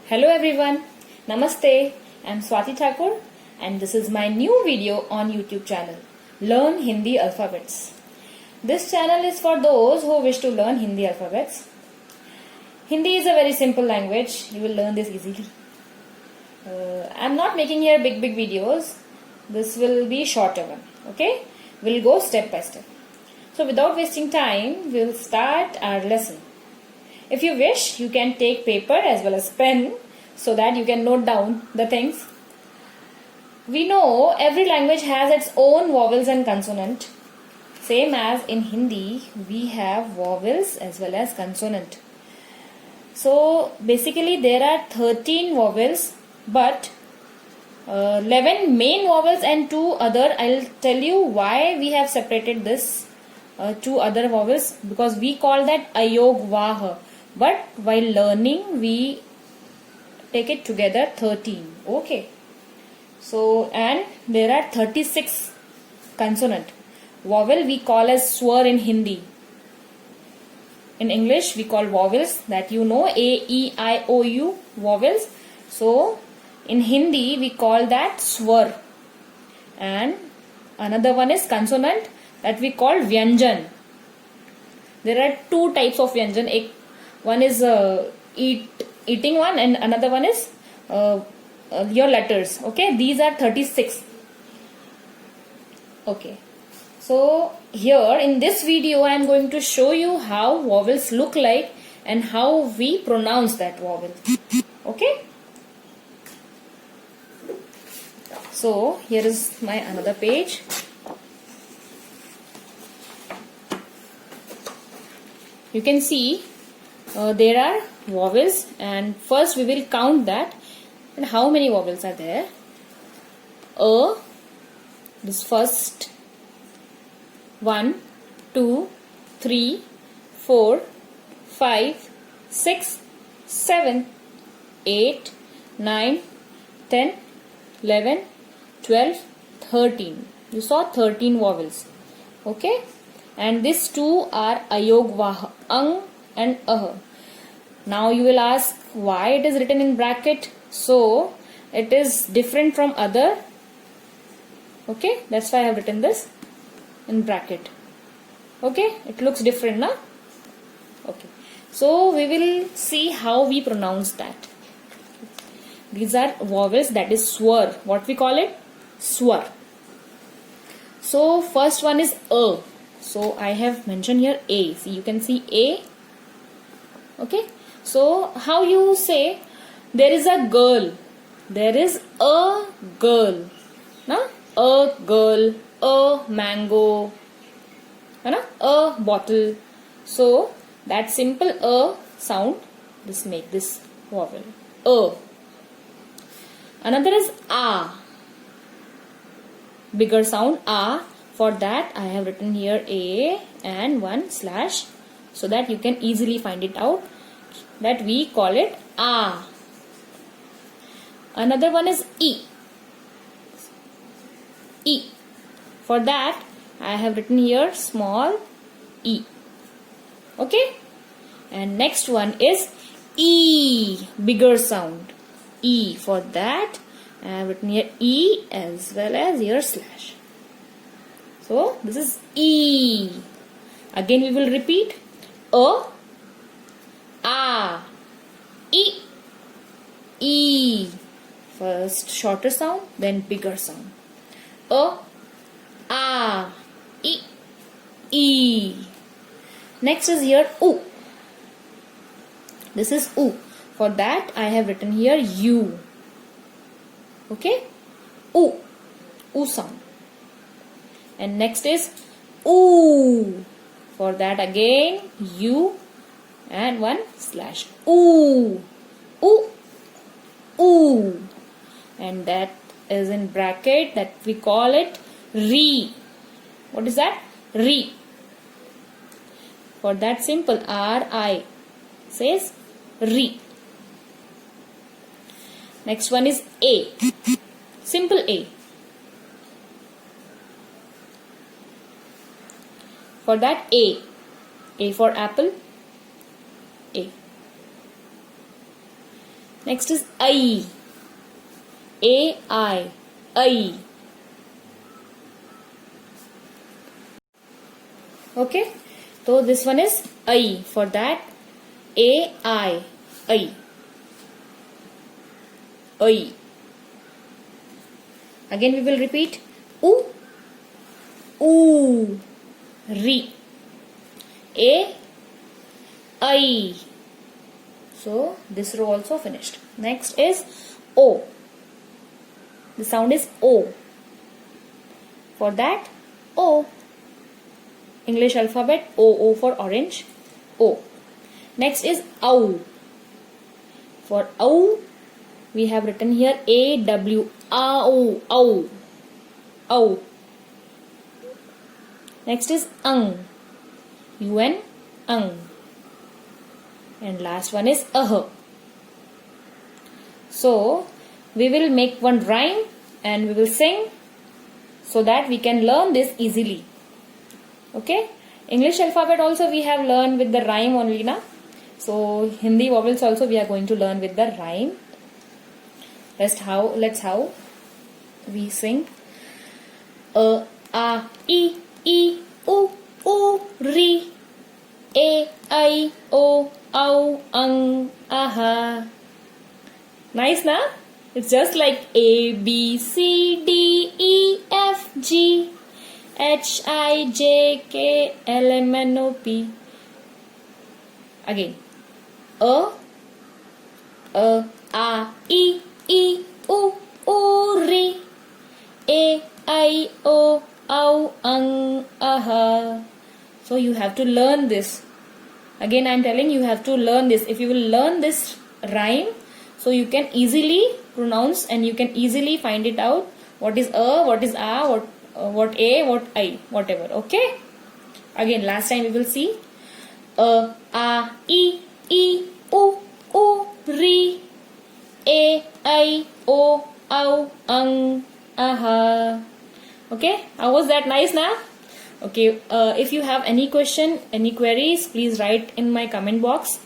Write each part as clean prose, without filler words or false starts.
Hello everyone, Namaste. I am Swati Thakur and this is my new video on YouTube channel, Learn Hindi Alphabets. This channel is for those who wish to learn Hindi alphabets. Hindi is a very simple language, you will learn this easily. I am not making here big videos, this will be shorter one, okay? We'll go step by step. So without wasting time, we'll start our lesson. If you wish, you can take paper as well as pen so that you can note down the things. We know every language has its own vowels and consonant. Same as in Hindi, we have vowels as well as consonant. So basically there are 13 vowels but 11 main vowels and 2 other. I'll tell you why we have separated this 2 other vowels, because we call that ayog vah. But while learning, we take it together 13. Okay. So, and there are 36 consonant. Vowel we call as swar in Hindi. In English, we call vowels that you know, A, E, I, O, U, vowels. So, in Hindi, we call that swar. And another one is consonant that we call vyanjan. There are 2 types of vyanjan. One is eating one and another one is your letters. Okay, these are 36. Okay, so here in this video I am going to show you how vowels look like and how we pronounce that vowel. Okay, so here is my another page. You can see there are vowels, and first we will count that and how many vowels are there. This first 1, 2, 3, 4, 5, 6, 7, 8, 9, 10, 11, 12, 13. You saw 13 vowels. Okay, and these 2 are ayog vah, ang and ah. Now you will ask why it is written in bracket. So it is different from other. Okay, that's why I have written this in bracket. Okay, it looks different, na? Okay, so we will see how we pronounce that. These are vowels, that is swar. What we call it? Swar. So first one is a. So I have mentioned here a. See, you can see a. Okay, so how you say there is a girl? There is a girl. Na? A girl, a mango, a bottle. So that simple a sound, just make this vowel. A. Another is a. Bigger sound a. For that I have written here a and 1 slash, so that you can easily find it out, that we call it a. Another one is e. E. For that I have written here small e. Okay, and next one is e, bigger sound e. For that I have written here e as well as here slash. So this is e. Again we will repeat a, e. First shorter sound, then bigger sound. A, e. Next is here u. This is u. For that I have written here u. Okay, u sound. And next is oo. For that again u and 1 slash. Oo. And that is in bracket, that we call it re. What is that? Re. For that simple R-I says re. Next one is A. Simple A. For that A. A for apple. A. Next is I. A-I. I. Okay. So this one is I. For that, A-I. I. I. Again we will repeat. U. U. Ri. A. I. So this row also finished. Next is O. The sound is O. For that, O. English alphabet, O for orange. O. Next is OW. For OW, we have written here A-W. OW. OW. OW. Next is UN. UN. UN. And last one is So, we will make one rhyme and we will sing so that we can learn this easily. Okay? English alphabet also we have learned with the rhyme only na. So, Hindi vowels also we are going to learn with the rhyme. Let's how we sing. A, I, U, Ri. A, I, O, Au, Aha. Nice na? It's just like A, B, C, D, E, F, G, H, I, J, K, L, M, N, O, P. Again. A, I, U, Ri. A, I, O, Au, Aha. So you have to learn this. Again I am telling you have to learn this. If you will learn this rhyme, so you can easily pronounce and you can easily find it out. What is what is what A, what I, whatever. Okay. Again last time we will see. A, I, U, Ri. A, I, O, Au, Aha. Okay. How was that? Nice na? Okay, if you have any question, any queries, please write in my comment box.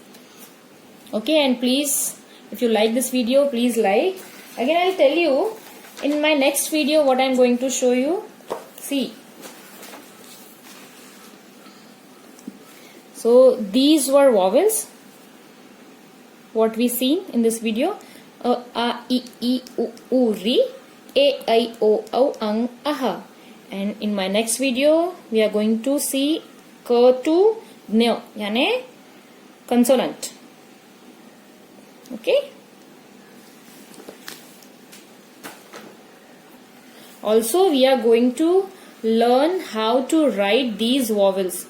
Okay, and please, if you like this video, please like. Again, I'll tell you in my next video what I'm going to show you. See. So, these were vowels. What we seen in this video. A, I, U, Ri. A, I, O, Au, Aha. And in my next video, we are going to see K to N, yani consonant. Okay. Also, we are going to learn how to write these vowels.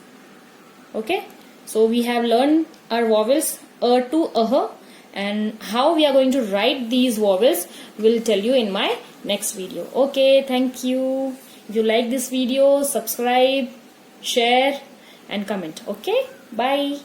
Okay. So, we have learned our vowels A to and how we are going to write these vowels will tell you in my next video. Okay. Thank you. If you like this video, subscribe, share and comment. Okay? Bye.